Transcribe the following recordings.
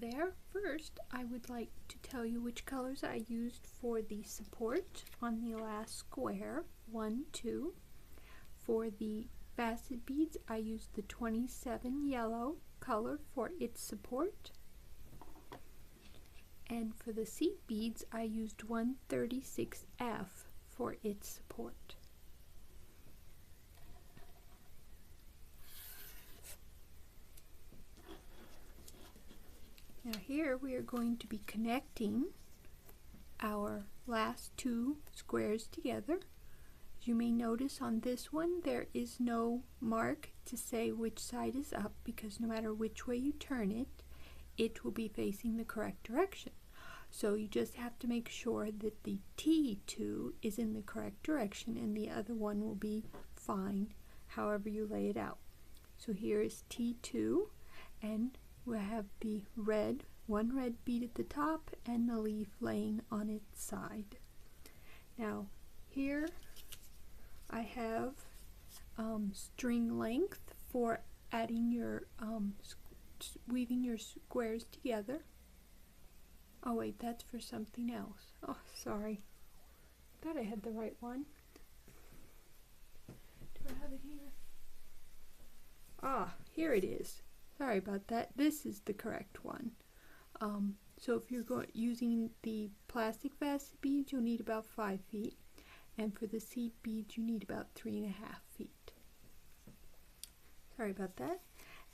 there. First, I would like to tell you which colors I used for the support on the last square, 1, 2. For the facet beads, I used the 27 yellow color for its support. And for the seat beads, I used 136F for its support. Now here we are going to be connecting our last two squares together. As you may notice on this one, there is no mark to say which side is up, because no matter which way you turn it, it will be facing the correct direction. So you just have to make sure that the T2 is in the correct direction and the other one will be fine however you lay it out. So here is T2, and we'll have the red, one red bead at the top and the leaf laying on its side. Now here I have string length for adding your weaving your squares together. Oh wait, that's for something else. Oh, sorry. Thought I had the right one. Do I have it here? Ah, here it is. Sorry about that. This is the correct one. So if you're using the plastic facet beads, you'll need about 5 feet. And for the seed beads, you need about 3.5 feet. Sorry about that.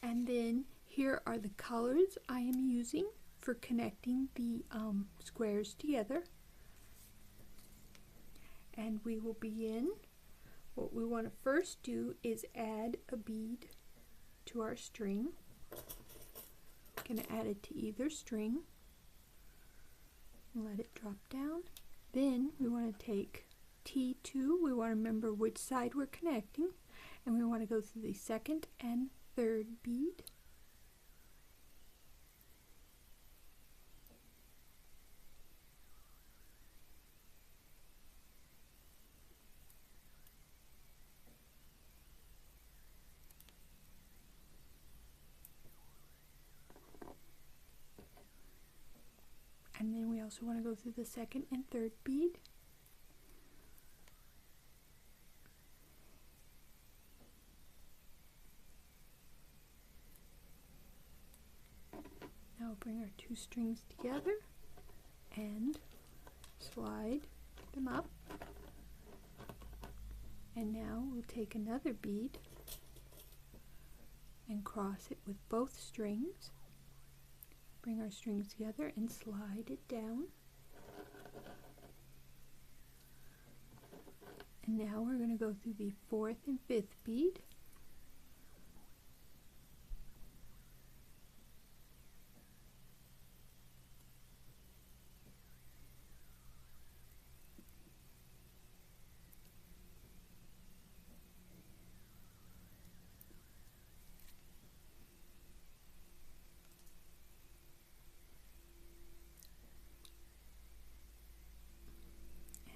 And then here are the colors I am using for connecting the squares together. And we will begin. What we want to first do is add a bead to our string. I'm going to add it to either string. Let it drop down. Then we want to take T2. We want to remember which side we're connecting, and we want to go through the second and third bead. And then we also want to go through the second and third bead. Now we'll bring our two strings together and slide them up. And now we'll take another bead and cross it with both strings. Bring our strings together and slide it down. And now we're going to go through the fourth and fifth bead.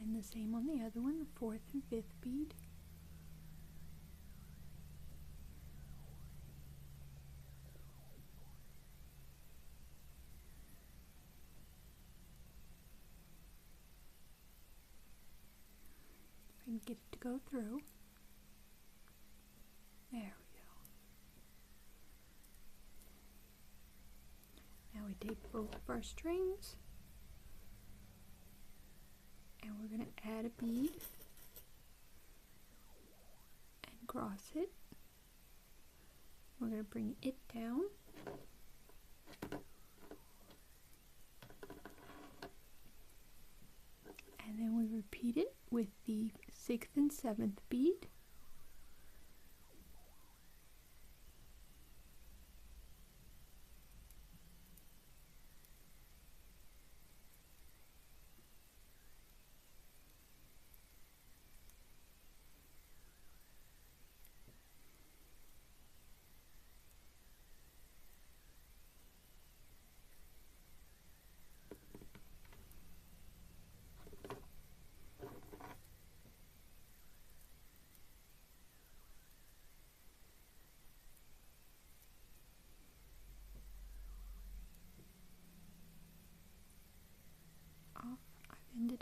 And the same on the other one, the fourth and fifth bead. If I can get it to go through. There we go. Now we take both of our strings, and we're going to add a bead and cross it. We're going to bring it down. And then we repeat it with the sixth and seventh bead.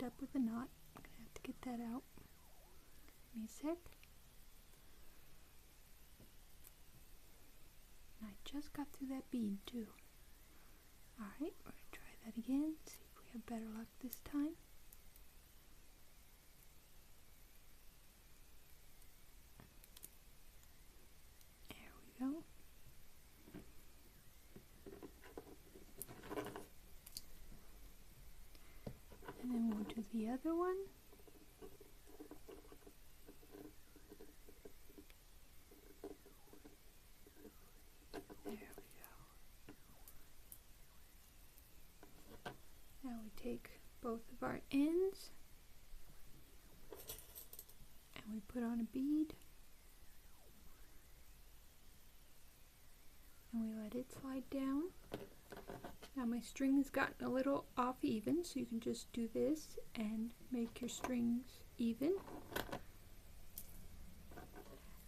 it up with a knot. I'm gonna have to get that out. Give me a sec. And I just got through that bead too. Alright, we're gonna try that again, see if we have better luck this time. There we go. And then we'll do the other one. There we go. Now we take both of our ends and we put on a bead and we let it slide down. Now my string has gotten a little off even, so you can just do this and make your strings even.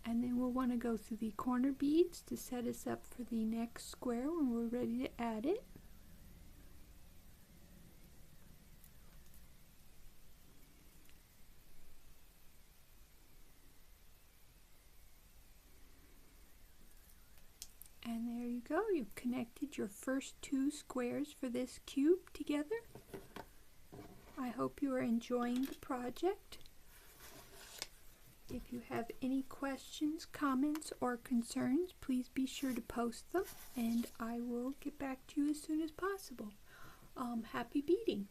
And then we'll want to go through the corner beads to set us up for the next square when we're ready to add it. And there you go, you've connected your first two squares for this cube together. I hope you are enjoying the project. If you have any questions, comments, or concerns, please be sure to post them and I will get back to you as soon as possible. Happy beading!